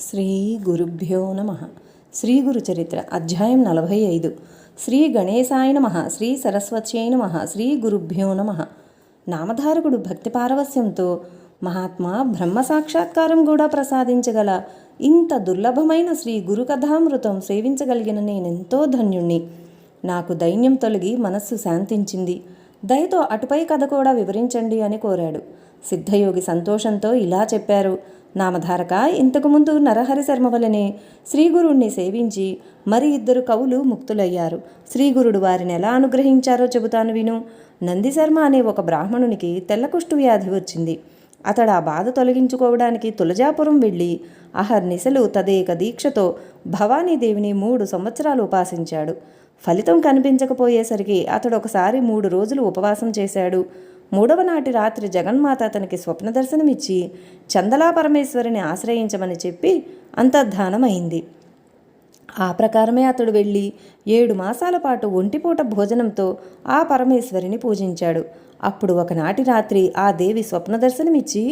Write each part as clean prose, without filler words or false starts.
శ్రీ గురుభ్యో నమ. శ్రీ గురు చరిత్ర అధ్యాయం 45. శ్రీ గణేశాయ నమ. శ్రీ సరస్వత్యై నమ. శ్రీ గురుభ్యో నమ. నామధారకుడు భక్తి పారవస్యంతో మహాత్మా బ్రహ్మ సాక్షాత్కారం కూడా ప్రసాదించగల ఇంత దుర్లభమైన శ్రీ గురు కథామృతం సేవించగలిగిన నేనెంతో ధన్యుణ్ణి. నాకు దైన్యం తొలగి మనస్సు శాంతించింది. దయతో అటుపై కథ కూడా వివరించండి అని కోరాడు. సిద్ధయోగి సంతోషంతో ఇలా చెప్పారు. నామధారక, ఇంతకుముందు నరహరి శర్మ వలనే శ్రీగురుణ్ణి సేవించి మరి 2 కవులు ముక్తులయ్యారు. శ్రీగురుడు వారిని ఎలా అనుగ్రహించారో చెబుతాను విను. నందిశర్మ అనే ఒక బ్రాహ్మణునికి తెల్లకుష్టు వ్యాధి వచ్చింది. అతడు ఆ బాధ తొలగించుకోవడానికి తులజాపురం వెళ్ళి అహర్నిశలు తదేక దీక్షతో భవానీదేవిని 3 సంవత్సరాలు ఉపాసించాడు. ఫలితం కనిపించకపోయేసరికి అతడు ఒకసారి 3 రోజులు ఉపవాసం చేశాడు. 3వ నాటి రాత్రి జగన్మాత అతనికి స్వప్న దర్శనమిచ్చి చందలా పరమేశ్వరిని ఆశ్రయించమని చెప్పి అంతర్ధానమైంది. ఆ ప్రకారమే అతడు వెళ్ళి 7 మాసాల పాటు ఒంటిపూట భోజనంతో ఆ పరమేశ్వరిని పూజించాడు. అప్పుడు ఒకనాటి రాత్రి ఆ దేవి స్వప్న దర్శనమిచ్చి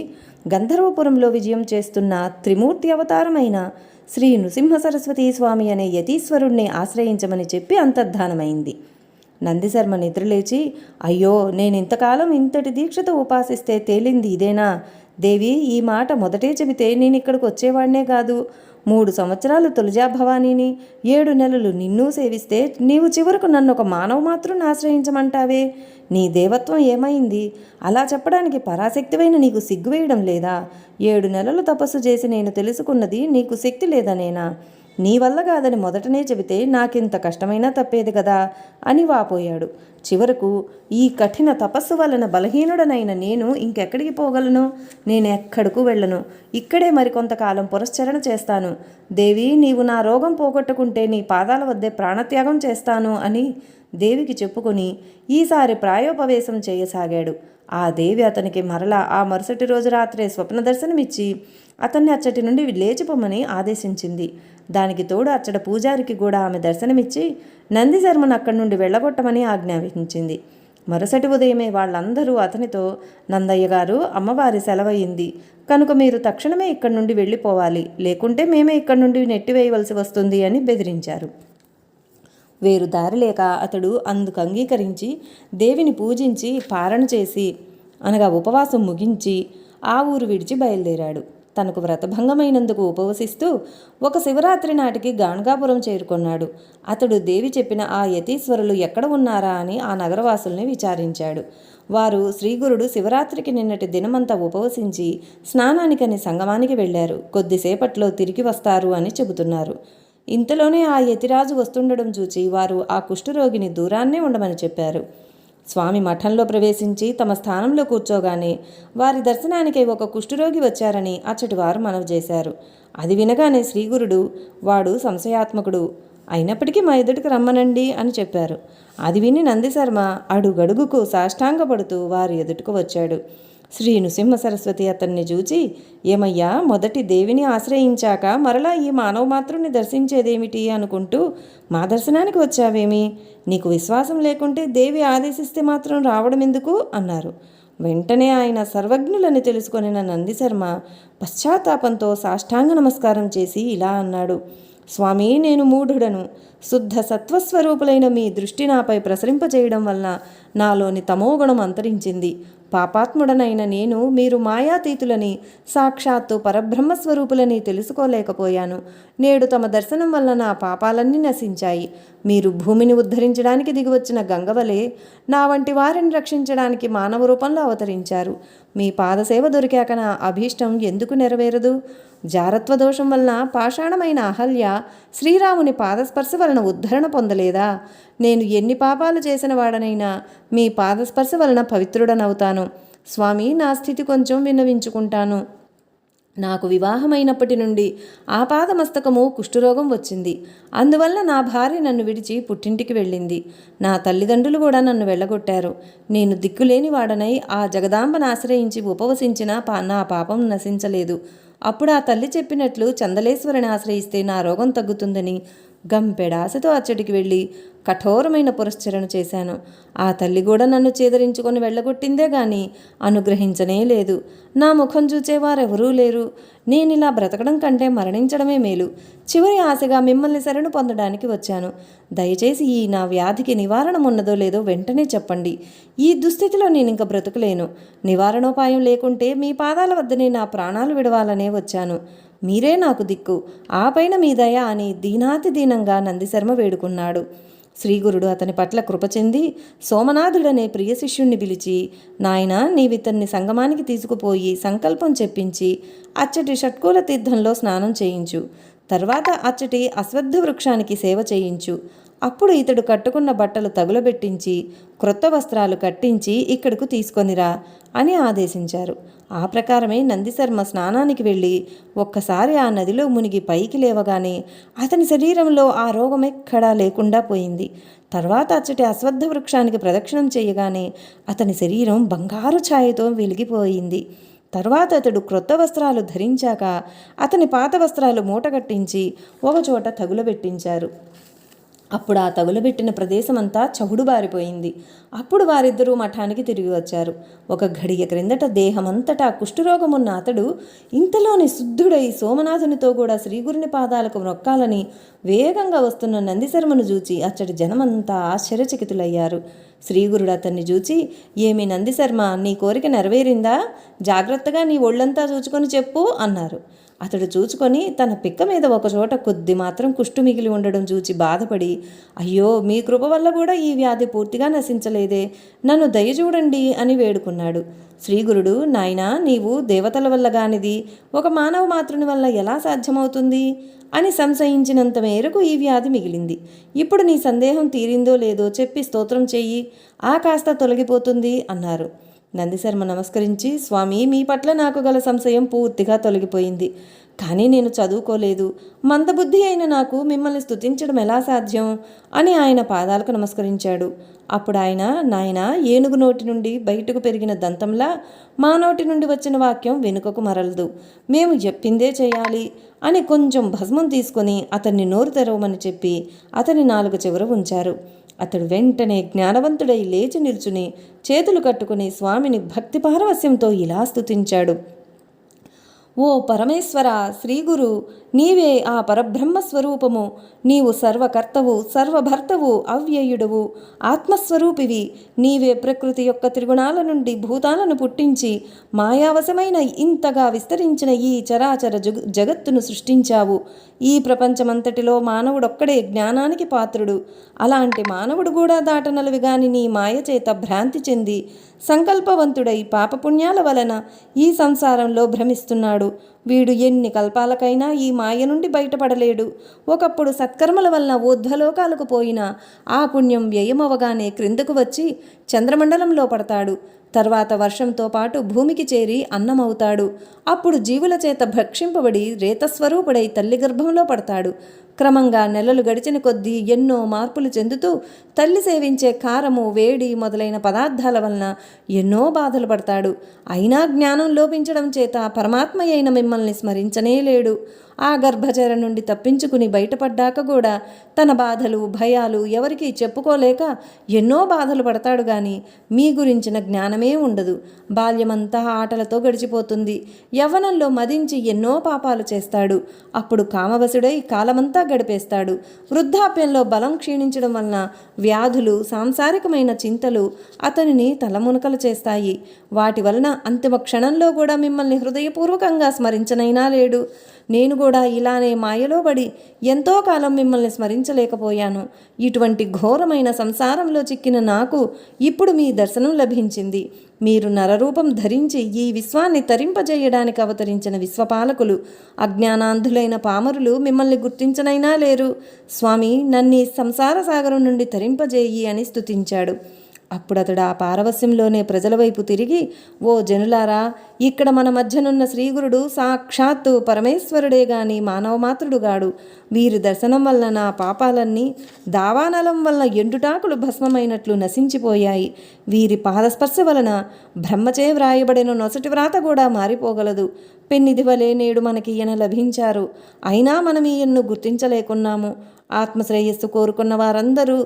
గంధర్వపురంలో విజయం చేస్తున్న త్రిమూర్తి అవతారమైన శ్రీ నృసింహ సరస్వతీ స్వామి అనే యతీశ్వరుణ్ణి ఆశ్రయించమని చెప్పి అంతర్ధానమైంది. నందిశర్మ నిద్రలేచి, అయ్యో, నేనింతకాలం ఇంతటి దీక్షతో ఉపాసిస్తే తేలింది ఇదేనా? దేవి, ఈ మాట మొదటే చెబితే నేనిక్కడికి వచ్చేవాడినే కాదు. 3 సంవత్సరాలు తులజా భవానీని 7 నెలలు నిన్ను సేవిస్తే నీవు చివరకు నన్ను ఒక మానవ మాత్రం ఆశ్రయించమంటావే? నీ దేవత్వం ఏమైంది? అలా చెప్పడానికి పరాశక్తివైన నీకు సిగ్గువేయడం లేదా? 7 నెలలు తపస్సు చేసి నేను తెలుసుకున్నది నీకు శక్తి లేదనేనా? నీ వల్ల కాదని మొదటనే చెబితే నాకింత కష్టమైనా తప్పేది కదా అని వాపోయాడు. చివరకు ఈ కఠిన తపస్సు వలన బలహీనుడనైన నేను ఇంకెక్కడికి పోగలను? నేనెక్కడకు వెళ్ళను. ఇక్కడే మరికొంతకాలం పురశ్చరణ చేస్తాను. దేవి, నీవు నా రోగం పోగొట్టుకుంటే నీ పాదాల వద్దే ప్రాణత్యాగం చేస్తాను అని దేవికి చెప్పుకొని ఈసారి ప్రాయోపవేశం చేయసాగాడు. ఆ దేవి అతనికి మరలా ఆ మరుసటి రోజు రాత్రే స్వప్న దర్శనమిచ్చి అతన్ని అచ్చటి నుండి లేచిపోమని ఆదేశించింది. దానికి తోడు అచ్చట పూజారికి కూడా ఆమె దర్శనమిచ్చి నందిశర్మను అక్కడి నుండి వెళ్ళగొట్టమని ఆజ్ఞాపించింది. మరుసటి ఉదయమే వాళ్ళందరూ అతనితో, నందయ్య గారు, అమ్మవారి సెలవయింది కనుక మీరు తక్షణమే ఇక్కడి నుండి వెళ్ళిపోవాలి, లేకుంటే మేమే ఇక్కడి నుండి నెట్టివేయవలసి వస్తుంది అని బెదిరించారు. వేరు దారి లేక అతడు అందుకు అంగీకరించి దేవిని పూజించి పారణ చేసి అనగా ఉపవాసం ముగించి ఆ ఊరు విడిచి బయలుదేరాడు. తనకు వ్రతభంగమైనందుకు ఉపవసిస్తూ ఒక శివరాత్రి నాటికి గాణగాపురం చేరుకున్నాడు. అతడు దేవి చెప్పిన ఆ యతీశ్వరులు ఎక్కడ ఉన్నారా అని ఆ నగరవాసుల్ని విచారించాడు. వారు శ్రీగురుడు శివరాత్రికి నిన్నటి దినమంతా ఉపవసించి స్నానానికని సంగమానికి వెళ్ళారు, కొద్దిసేపట్లో తిరిగి వస్తారు అని చెబుతున్నారు. ఇంతలోనే ఆ యతిరాజు వస్తుండడం చూచి వారు ఆ కుష్ఠరోగిని దూరాన్నే ఉండమని చెప్పారు. స్వామి మఠంలో ప్రవేశించి తమ స్థానంలో కూర్చోగానే వారి దర్శనానికై ఒక కుష్ఠరోగి వచ్చారని అచ్చటి వారు మనవి చేశారు. అది వినగానే శ్రీగురుడు, వాడు సంశయాత్మకుడు, అయినప్పటికీ మా ఎదుటికి రమ్మనండి అని చెప్పారు. అది విని నందిశర్మ అడుగడుగుకు సాష్టాంగపడుతూ వారి ఎదుటికి వచ్చాడు. శ్రీ నృసింహ సరస్వతి అతన్ని చూచి, ఏమయ్యా, మొదటి దేవిని ఆశ్రయించాక మరలా ఈ మానవ మాత్రుని దర్శించేదేమిటి అనుకుంటూ మా దర్శనానికి వచ్చావేమి? నీకు విశ్వాసం లేకుంటే దేవి ఆదేశిస్తే మాత్రం రావడం ఎందుకు అన్నారు. వెంటనే ఆయన సర్వజ్ఞులని తెలుసుకొనిన నందిశర్మ పశ్చాత్తాపంతో సాష్టాంగ నమస్కారం చేసి ఇలా అన్నాడు. స్వామి, నేను మూఢుడను. శుద్ధ సత్వస్వరూపులైన మీ దృష్టి నాపై ప్రసరింపచేయడం వలన నాలోని తమోగుణం అంతరించింది. పాపాత్ముడనైన నేను మీరు మాయాతీతులని, సాక్షాత్తు పరబ్రహ్మస్వరూపులని తెలుసుకోలేకపోయాను. నేడు తమ దర్శనం వల్ల నా పాపాలన్నీ నశించాయి. మీరు భూమిని ఉద్ధరించడానికి దిగివచ్చిన గంగవలే నా వంటి వారిని రక్షించడానికి మానవ రూపంలో అవతరించారు. మీ పాదసేవ దొరికాక నా అభీష్టం ఎందుకు నెరవేరదు? జారత్వ దోషం వలన పాషాణమైన అహల్య శ్రీరాముని పాదస్పర్శ వలన ఉద్ధరణ పొందలేదా? నేను ఎన్ని పాపాలు చేసిన వాడనైనా మీ పాదస్పర్శ వలన పవిత్రుడనవుతాను. స్వామి, నా స్థితి కొంచెం విన్నవించుకుంటాను. నాకు వివాహమైనప్పటి నుండి ఆ పాదమస్తకము కుష్ఠరోగం వచ్చింది. అందువల్ల నా భార్య నన్ను విడిచి పుట్టింటికి వెళ్ళింది. నా తల్లిదండ్రులు కూడా నన్ను వెళ్ళగొట్టారు. నేను దిక్కులేని వాడనై ఆ జగదాంబను ఆశ్రయించి ఉపవసించినా నా పాపం నశించలేదు. అప్పుడు ఆ తల్లి చెప్పినట్లు చందలేశ్వరిని ఆశ్రయిస్తే నా రోగం తగ్గుతుందని గంపెడాసతో అచ్చటికి వెళ్ళి కఠోరమైన పురస్చరణ చేశాను. ఆ తల్లి కూడా నన్ను చేదరించుకొని వెళ్ళగొట్టిందే గాని అనుగ్రహించనే లేదు. నా ముఖం చూచేవారెవరూ లేరు. నేనిలా బ్రతకడం కంటే మరణించడమే మేలు. చివరి ఆశగా మిమ్మల్ని శరణు పొందడానికి వచ్చాను. దయచేసి ఈ నా వ్యాధికి నివారణ ఉన్నదో లేదో వెంటనే చెప్పండి. ఈ దుస్థితిలో నేనింక బ్రతకలేను. నివారణోపాయం లేకుంటే మీ పాదాల వద్దనే నా ప్రాణాలు విడవాలనే వచ్చాను. మీరే నాకు దిక్కు, ఆ పైన మీ దయ అని దీనాతి దీనంగా నందిశర్మ వేడుకున్నాడు. శ్రీగురుడు అతని పట్ల కృప చెంది సోమనాథుడనే ప్రియ శిష్యుణ్ణి పిలిచి, నాయనా, నీవితన్ని సంగమానికి తీసుకుపోయి సంకల్పం చెప్పించి అచ్చటి షట్కూల తీర్థంలో స్నానం చేయించు. తర్వాత అచ్చటి అశ్వత్థ వృక్షానికి సేవ చేయించు. అప్పుడు ఇతడు కట్టుకున్న బట్టలు తగులబెట్టించి క్రొత్త వస్త్రాలు కట్టించి ఇక్కడకు తీసుకొనిరా అని ఆదేశించారు. ఆ ప్రకారమే నందిశర్మ స్నానానికి వెళ్ళి ఒక్కసారి ఆ నదిలో మునిగి పైకి లేవగానే అతని శరీరంలో ఆ రోగం ఎక్కడా లేకుండా పోయింది. తర్వాత అచ్చటి అశ్వత్థ వృక్షానికి ప్రదక్షిణం చేయగానే అతని శరీరం బంగారు ఛాయతో వెలిగిపోయింది. తర్వాత అతడు క్రొత్త వస్త్రాలు ధరించాక అతని పాత వస్త్రాలు మూటగట్టించి ఒకచోట తగులబెట్టించారు. అప్పుడు ఆ తగులబెట్టిన ప్రదేశమంతా చవుడుబారిపోయింది. అప్పుడు వారిద్దరూ మఠానికి తిరిగి వచ్చారు. ఒక ఘడియ క్రిందట దేహమంతటా కుష్ఠరోగమున్న అతడు ఇంతలోని శుద్ధుడై సోమనాథునితో కూడా శ్రీగురుని పాదాలకు మొక్కాలని వేగంగా వస్తున్న నందిశర్మను చూచి అచ్చటి జనమంతా ఆశ్చర్యచకితులయ్యారు. శ్రీగురుడు అతన్ని చూచి, ఏమి నందిశర్మ, నీ కోరిక నెరవేరిందా? జాగ్రత్తగా నీ ఒళ్ళంతా చూచుకొని చెప్పు అన్నారు. అతడు చూచుకొని తన పిక్క మీద ఒకచోట కొద్ది మాత్రం కుష్టు మిగిలి ఉండడం చూచి బాధపడి, అయ్యో, మీ కృప వల్ల కూడా ఈ వ్యాధి పూర్తిగా నశించలేదే, నన్ను దయ చూడండి అని వేడుకున్నాడు. శ్రీగురుడు, నాయనా, నీవు దేవతల వల్ల గానిది ఒక మానవ మాతృని వల్ల ఎలా సాధ్యమవుతుంది అని సంశయించినంత మేరకు ఈ వ్యాధి మిగిలింది. ఇప్పుడు నీ సందేహం తీరిందో లేదో చెప్పి స్తోత్రం చెయ్యి, ఆ కాస్త తొలగిపోతుంది అన్నారు. నందిశర్మ నమస్కరించి, స్వామి, మీ పట్ల నాకు గల సంశయం పూర్తిగా తొలగిపోయింది. కానీ నేను చదువుకోలేదు. మందబుద్ధి అయిన నాకు మిమ్మల్ని స్తుతించడం ఎలా సాధ్యం అని ఆయన పాదాలకు నమస్కరించాడు. అప్పుడు ఆయన, నాయన, ఏనుగు నోటి నుండి బయటకు పెరిగిన దంతంలా మా నోటి నుండి వచ్చిన వాక్యం వెనుకకు మరలదు. మేము చెప్పిందే చేయాలి అని కొంచెం భస్మం తీసుకొని అతన్ని నోరు తెరవమని చెప్పి అతని నాలుగు చివర ఉంచారు. అతడు వెంటనే జ్ఞానవంతుడై లేచి నిల్చుని చేతులు కట్టుకుని స్వామిని భక్తి పారవస్యంతో ఇలా స్తుతించాడు. ఓ పరమేశ్వర, శ్రీగురు, నీవే ఆ పరబ్రహ్మస్వరూపము. నీవు సర్వకర్తవు, సర్వభర్తవు, అవ్యయుడవు, ఆత్మస్వరూపివి. నీవే ప్రకృతి యొక్క త్రిగుణాల నుండి భూతాలను పుట్టించి మాయావశమైన ఇంతగా విస్తరించిన ఈ చరాచర జగత్తును సృష్టించావు. ఈ ప్రపంచమంతటిలో మానవుడొక్కడే జ్ఞానానికి పాత్రుడు. అలాంటి మానవుడు కూడా దాటనలవి గాని నీ మాయ చేత భ్రాంతి చెంది సంకల్పవంతుడై పాపపుణ్యాల వలన ఈ సంసారంలో భ్రమిస్తున్నాడు. వీడు ఎన్ని కల్పాలకైనా ఈ మాయ నుండి బయటపడలేడు. ఒకప్పుడు సత్కర్మల వలన ఊర్ధ్వలోకాలకు పోయినా ఆ పుణ్యం వ్యయమవగానే క్రిందకు వచ్చి చంద్రమండలంలో పడతాడు. తర్వాత వర్షంతో పాటు భూమికి చేరి అన్నమవుతాడు. అప్పుడు జీవుల చేత భక్షింపబడి రేతస్వరూపుడై తల్లి గర్భంలో పడతాడు. క్రమంగా నెలలు గడిచిన కొద్దీ ఎన్నో మార్పులు చెందుతూ తల్లి సేవించే కారము, వేడి మొదలైన పదార్థాల వలన ఎన్నో బాధలు పడతాడు. అయినా జ్ఞానం లోపించడం చేత పరమాత్మ అయిన మిమ్మల్ని స్మరించనే లేడు. ఆ గర్భచర నుండి తప్పించుకుని బయటపడ్డాక కూడా తన బాధలు, భయాలు ఎవరికీ చెప్పుకోలేక ఎన్నో బాధలు పడతాడు. కానీ మీ గురించిన జ్ఞానమే ఉండదు. బాల్యమంతా ఆటలతో గడిచిపోతుంది. యవ్వనంలో మదించి ఎన్నో పాపాలు చేస్తాడు. అప్పుడు కామవశుడై కాలమంతా గడిపేస్తాడు. వృద్ధాప్యంలో బలం క్షీణించడం వలన వ్యాధులు, సాంసారికమైన చింతలు అతనిని తలమునకలు చేస్తాయి. వాటి వలన అంతిమ క్షణంలో కూడా మిమ్మల్ని హృదయపూర్వకంగా స్మరించనైనా లేడు. నేను కూడా ఇలానే మాయలో పడి ఎంతో కాలం మిమ్మల్ని స్మరించలేకపోయాను. ఇటువంటి ఘోరమైన సంసారంలో చిక్కిన నాకు ఇప్పుడు మీ దర్శనం లభించింది. మీరు నరరూపం ధరించి ఈ విశ్వాన్ని తరింపజేయడానికి అవతరించిన విశ్వపాలకులు. అజ్ఞానాంధులైన పామరులు మిమ్మల్ని గుర్తించనైనా లేరు. స్వామి, నన్ను సంసార సాగరం నుండి తరింపజేయి అని స్తుతించాడు. అప్పుడతడు ఆ పారవస్యంలోనే ప్రజల వైపు తిరిగి, ఓ జనులారా, ఇక్కడ మన మధ్యనున్న శ్రీగురుడు సాక్షాత్తు పరమేశ్వరుడే గాని మానవమాత్రుడుగాడు. వీరి దర్శనం వల్ల నా పాపాలన్నీ దావానలం వల్ల ఎండుటాకులు భస్మమైనట్లు నశించిపోయాయి. వీరి పాదస్పర్శ వలన బ్రహ్మచే వ్రాయబడిన నొసటి వ్రాత కూడా మారిపోగలదు. పెన్నిది వలె నేడు మనకి ఈయన లభించారు. అయినా మనం ఈయన్ను గుర్తించలేకున్నాము. ఆత్మశ్రేయస్సు కోరుకున్న వారందరూ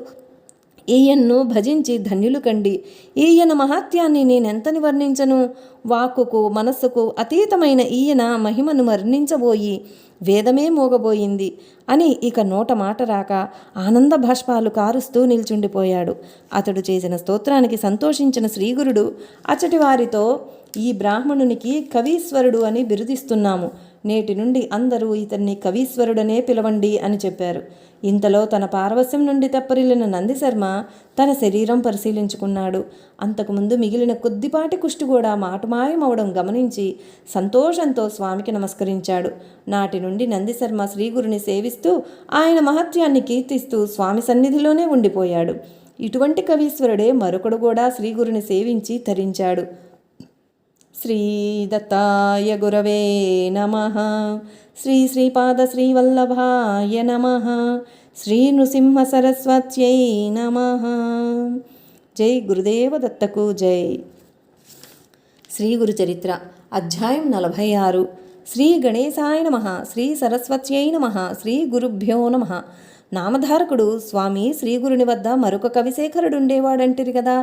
ఈయన్ను భజించి ధన్యులు కండి. ఈయన మహాత్యాన్ని నేనెంతని వర్ణించను? వాక్కుకు మనస్సుకు అతీతమైన ఈయన మహిమను వర్ణించబోయి వేదమే మోగబోయింది అని ఇక నోట మాట రాక ఆనంద భాష్పాలు కారుస్తూ నిల్చుండిపోయాడు. అతడు చేసిన స్తోత్రానికి సంతోషించిన శ్రీగురుడు అచ్చటి వారితో, ఈ బ్రాహ్మణునికి కవీశ్వరుడు అని బిరుదిస్తున్నాము. నేటి నుండి అందరూ ఇతన్ని కవీశ్వరుడనే పిలవండి అని చెప్పారు. ఇంతలో తన పారవస్యం నుండి తెప్పరిల్లిన నందిశర్మ తన శరీరం పరిశీలించుకున్నాడు. అంతకుముందు మిగిలిన కొద్దిపాటి కుష్టి కూడా మాటుమాయమవడం గమనించి సంతోషంతో స్వామికి నమస్కరించాడు. నాటి నుండి నందిశర్మ శ్రీగురుని సేవిస్తూ ఆయన మహత్యాన్ని కీర్తిస్తూ స్వామి సన్నిధిలోనే ఉండిపోయాడు. ఇటువంటి కవీశ్వరుడే మరొకడు కూడా శ్రీగురుని సేవించి తరించాడు. శ్రీ దత్తాయ గురవే నమః. శ్రీ శ్రీపాద శ్రీవల్లభాయ నమః. శ్రీ నృసింహ సరస్వత్యై నమః. జై గురుదేవ దత్తకు జై. శ్రీ గురు చరిత్ర అధ్యాయం 46. శ్రీ గణేశాయ నమః. శ్రీ సరస్వత్యై నమః. శ్రీ గురుభ్యో నమః. నామధారకుడు స్వామి శ్రీగురుని వద్ద మరొక కవిశేఖరుడుండేవాడంటిరి కదా.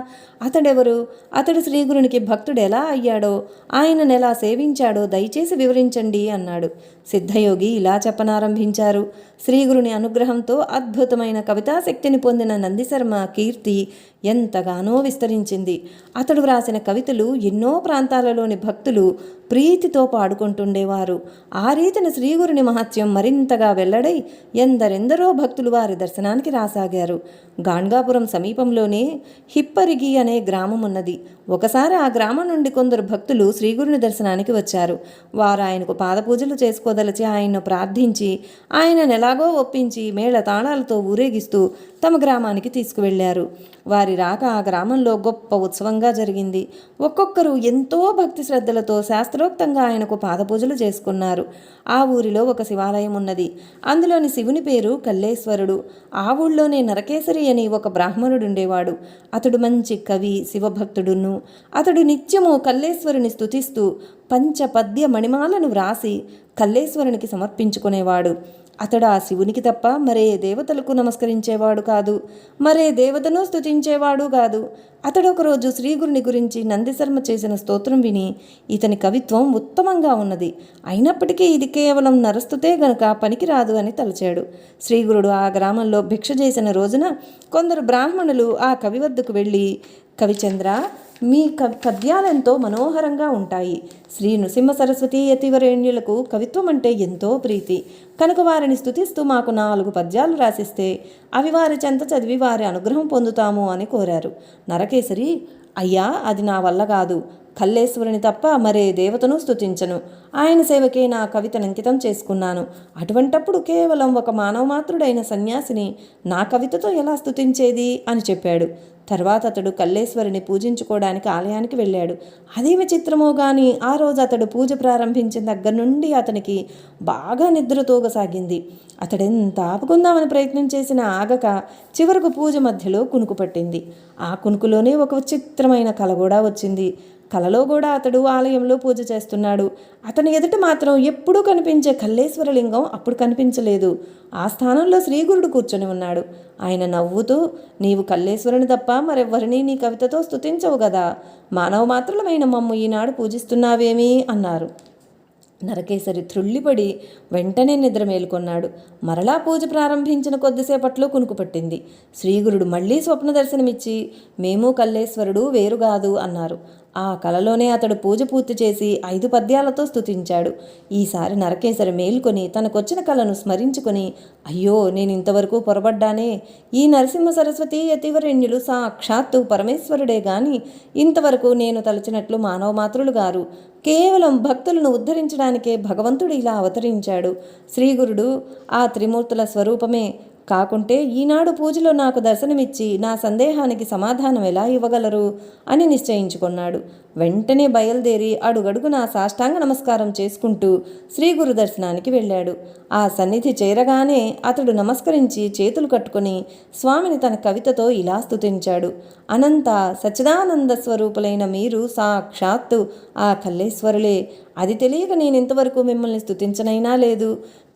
అతడెవరు? అతడు శ్రీగురునికి భక్తుడు ఎలా అయ్యాడో, ఆయనను ఎలా సేవించాడో దయచేసి వివరించండి అన్నాడు. సిద్ధయోగి ఇలా చెప్పనారంభించారు. శ్రీగురుని అనుగ్రహంతో అద్భుతమైన కవితాశక్తిని పొందిన నందిశర్మ కీర్తి ఎంతగానో విస్తరించింది. అతడు వ్రాసిన కవితలు ఎన్నో ప్రాంతాలలోని భక్తులు ప్రీతితో పాడుకుంటుండేవారు. ఆ రీతిన శ్రీగురుని మహత్యం మరింతగా వెల్లడై ఎందరెందరో భక్తులు వారి దర్శనానికి రాసాగారు. గాణ్గాపురం సమీపంలోనే హిప్పరిగి అనే గ్రామం ఉన్నది. ఒకసారి ఆ గ్రామం నుండి కొందరు భక్తులు శ్రీగురుని దర్శనానికి వచ్చారు. వారు ఆయనకు పాదపూజలు చేసుకోదలిచి ఆయన్ను ప్రార్థించి ఆయనను ఎలాగో ఒప్పించి మేళ తాళాలతో ఊరేగిస్తూ తమ గ్రామానికి తీసుకువెళ్లారు. వారి రాక ఆ గ్రామంలో గొప్ప ఉత్సవంగా జరిగింది. ఒక్కొక్కరు ఎంతో భక్తి శ్రద్ధలతో శాస్త్రోక్తంగా ఆయనకు పాదపూజలు చేసుకున్నారు. ఆ ఊరిలో ఒక శివాలయం ఉన్నది. అందులోని శివుని పేరు కల్లేశ్వరుడు. ఆ ఊళ్ళోనే నరకేసరి అని ఒక బ్రాహ్మణుడుండేవాడు. అతడు మంచి కవి, శివభక్తుడును. అతడు నిత్యము కల్లేశ్వరుని స్తుతిస్తూ పంచపద్య మణిమాలను వ్రాసి కల్లేశ్వరునికి సమర్పించుకునేవాడు. అతడు ఆ శివునికి తప్ప మరే దేవతలకు నమస్కరించేవాడు కాదు, మరే దేవతను స్తుతించేవాడు కాదు. అతడు ఒకరోజు శ్రీగురుని గురించి నందిశర్మ చేసిన స్తోత్రం విని, ఇతని కవిత్వం ఉత్తమంగా ఉన్నది, అయినప్పటికీ ఇది కేవలం నరస్తుతే గనుక పనికిరాదు అని తలచాడు. శ్రీగురుడు ఆ గ్రామంలో భిక్ష చేసిన రోజున కొందరు బ్రాహ్మణులు ఆ కవి వద్దకు వెళ్ళి, కవిచంద్ర, మీ పద్యాలెంతో మనోహరంగా ఉంటాయి. శ్రీ నృసింహ సరస్వతీ యతివరేణ్యులకు కవిత్వం అంటే ఎంతో ప్రీతి కనుక వారిని స్తుతిస్తూ మాకు 4 పద్యాలు రాసిస్తే అవి వారి చెంత చదివి వారి అనుగ్రహం పొందుతాము అని కోరారు. నరకేసరి, అయ్యా, అది నా వల్ల కాదు. కల్లేశ్వరుని తప్ప మరే దేవతను స్తుతించను. ఆయన సేవకే నా కవితను అంకితం చేసుకున్నాను. అటువంటప్పుడు కేవలం ఒక మానవమాత్రుడైన సన్యాసిని నా కవితతో ఎలా స్తుతించేది అని చెప్పాడు. తర్వాత అతడు కల్లేశ్వరిని పూజించుకోవడానికి ఆలయానికి వెళ్ళాడు. అదేమి చిత్రమో గాని ఆ రోజు అతడు పూజ ప్రారంభించిన దగ్గర నుండి అతనికి బాగా నిద్రతోగసాగింది. అతడెంత ఆపుకుందామని ప్రయత్నం చేసినా ఆగక చివరకు పూజ మధ్యలో కునుకు పట్టింది. ఆ కునుకులోనే ఒక విచిత్రమైన కల కూడా వచ్చింది. కలలో కూడా అతడు ఆలయంలో పూజ చేస్తున్నాడు. అతని ఎదుట మాత్రం ఎప్పుడూ కనిపించే కల్లేశ్వరలింగం అప్పుడు కనిపించలేదు. ఆ స్థానంలో శ్రీగురుడు కూర్చొని ఉన్నాడు. ఆయన నవ్వుతూ, నీవు కల్లేశ్వరుని తప్ప మరెవ్వరినీ నీ కవితతో స్తుతించవు గదా, మానవ మాత్రులమైన మమ్ము ఈనాడు పూజిస్తున్నావేమీ అన్నారు. నరకేసరి త్రుళ్ళిపడి వెంటనే నిద్ర మేలుకొన్నాడు. మరలా పూజ ప్రారంభించిన కొద్దిసేపట్లో కునుకు పట్టింది. శ్రీగురుడు మళ్లీ స్వప్న దర్శనమిచ్చి, మేము కల్లేశ్వరుడు వేరుగాదు అన్నారు. ఆ కలలోనే అతడు పూజ పూర్తి చేసి 5 పద్యాలతో స్తుతించాడు. ఈసారి నరకేసరి మేల్కొని తనకొచ్చిన కలను స్మరించుకొని, అయ్యో, నేను ఇంతవరకు పొరబడ్డానే. ఈ నరసింహ సరస్వతీ యతివరేణ్యులు సాక్షాత్తు పరమేశ్వరుడే గాని ఇంతవరకు నేను తలచినట్లు మానవ మాత్రులు గారు. కేవలం భక్తులను ఉద్ధరించడానికే భగవంతుడు ఇలా అవతరించాడు. శ్రీగురుడు ఆ త్రిమూర్తుల స్వరూపమే కాకుంటే ఈనాడు పూజలో నాకు దర్శనమిచ్చి నా సందేహానికి సమాధానం ఎలా ఇవ్వగలరు అని నిశ్చయించుకున్నాడు. వెంటనే బయలుదేరి అడుగడుగున సాష్టాంగ నమస్కారం చేసుకుంటూ శ్రీగురు దర్శనానికి వెళ్ళాడు. ఆ సన్నిధి చేరగానే అతడు నమస్కరించి చేతులు కట్టుకుని స్వామిని తన కవితతో ఇలా స్తుతించాడు. అనంత సచ్చిదానంద స్వరూపులైన మీరు సాక్షాత్తు ఆ కల్లేశ్వరులే. అది తెలియక నేనింతవరకు మిమ్మల్ని స్తుతించనైనా లేదు.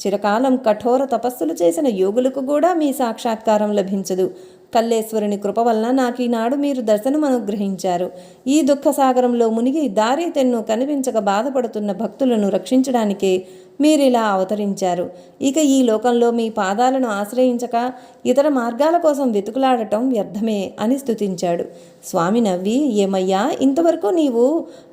చిరకాలం కఠోర తపస్సులు చేసిన యోగులకు కూడా మీ సాక్షాత్కారం లభించదు. కల్లేశ్వరుని కృప వలన నాకు ఈనాడు మీరు దర్శనం అనుగ్రహించారు. ఈ దుఃఖసాగరంలో మునిగి దారి తెన్ను కనిపించక బాధపడుతున్న భక్తులను రక్షించడానికే మీరిలా అవతరించారు. ఇక ఈ లోకంలో మీ పాదాలను ఆశ్రయించక ఇతర మార్గాల కోసం వెతుకులాడటం వ్యర్థమే అని స్తుతించాడు. స్వామి నవ్వి, ఏమయ్యా, ఇంతవరకు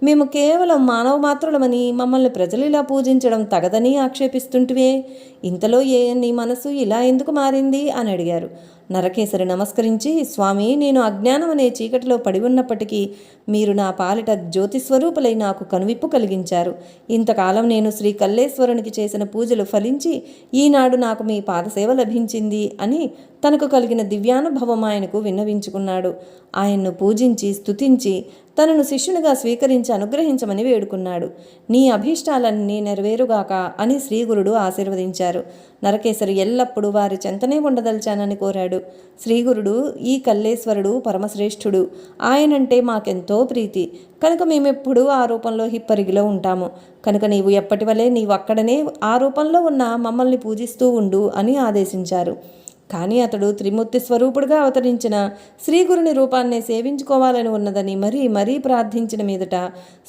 మేము కేవలం మానవ మాత్రులమని, మమ్మల్ని ప్రజలు ఇలా పూజించడం తగదని ఆక్షేపిస్తుంటివే. ఇంతలో నీ మనసు ఇలా ఎందుకు మారింది అని అడిగారు. నరకేసరి నమస్కరించి, స్వామి, నేను అజ్ఞానం అనే చీకటిలో పడి ఉన్నప్పటికీ మీరు నా పాలిట జ్యోతిస్వరూపులై నాకు కనువిప్పు కలిగించారు. ఇంతకాలం నేను శ్రీ కల్లేశ్వరునికి చేసిన పూజలు ఫలించి ఈనాడు నాకు మీ పాదసేవ లభించింది అని తనకు కలిగిన దివ్యానుభవం ఆయనకు విన్నవించుకున్నాడు. ఆయన్ను పూజించి స్తుతించి తనను శిష్యునిగా స్వీకరించి అనుగ్రహించమని వేడుకున్నాడు. నీ అభీష్టాలన్నీ నెరవేరుగాక అని శ్రీగురుడు ఆశీర్వదించారు. నరకేసరి ఎల్లప్పుడూ వారి చెంతనే ఉండదలిచానని కోరాడు. శ్రీగురుడు, ఈ కల్లేశ్వరుడు పరమశ్రేష్ఠుడు, ఆయనంటే మాకెంతో ప్రీతి, కనుక మేమెప్పుడూ ఆ రూపంలో హిప్పరిగిలో ఉంటాము. కనుక నీవు ఎప్పటి వలె నీవు అక్కడనే ఆ రూపంలో ఉన్న మమ్మల్ని పూజిస్తూ ఉండు అని ఆదేశించారు. కానీ అతడు త్రిమూర్తి స్వరూపుడుగా అవతరించిన శ్రీగురుని రూపాన్నే సేవించుకోవాలని ఉన్నదని మరీ ప్రార్థించిన మీదట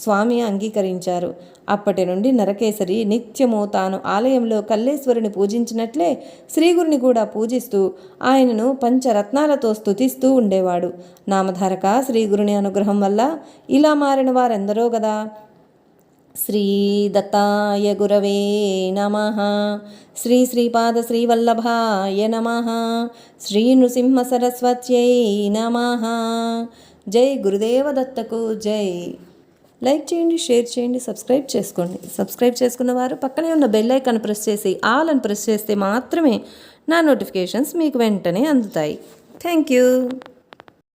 స్వామి అంగీకరించారు. అప్పటి నుండి నరకేసరి నిత్యము తాను ఆలయంలో కల్లేశ్వరుని పూజించినట్లే శ్రీగురుని కూడా పూజిస్తూ ఆయనను పంచరత్నాలతో స్తుతిస్తూ ఉండేవాడు. నామధారక, శ్రీగురుని అనుగ్రహం వల్ల ఇలా మారిన వారెందరో గదా. శ్రీ దత్తాయ గురవే నమః. శ్రీ శ్రీపాద శ్రీవల్లభాయ నమః. శ్రీ నృసింహ సరస్వత్యై నమః. జై గురుదేవ దత్తకు జై. లైక్ చేయండి, షేర్ చేయండి, సబ్స్క్రైబ్ చేసుకోండి. సబ్స్క్రైబ్ చేసుకున్న వారు పక్కనే ఉన్న బెల్ ఐకాన్ ప్రెస్ చేసి ఆల్ అని ప్రెస్ చేస్తే మాత్రమే నా నోటిఫికేషన్స్ మీకు వెంటనే అందుతాయి. Thank you.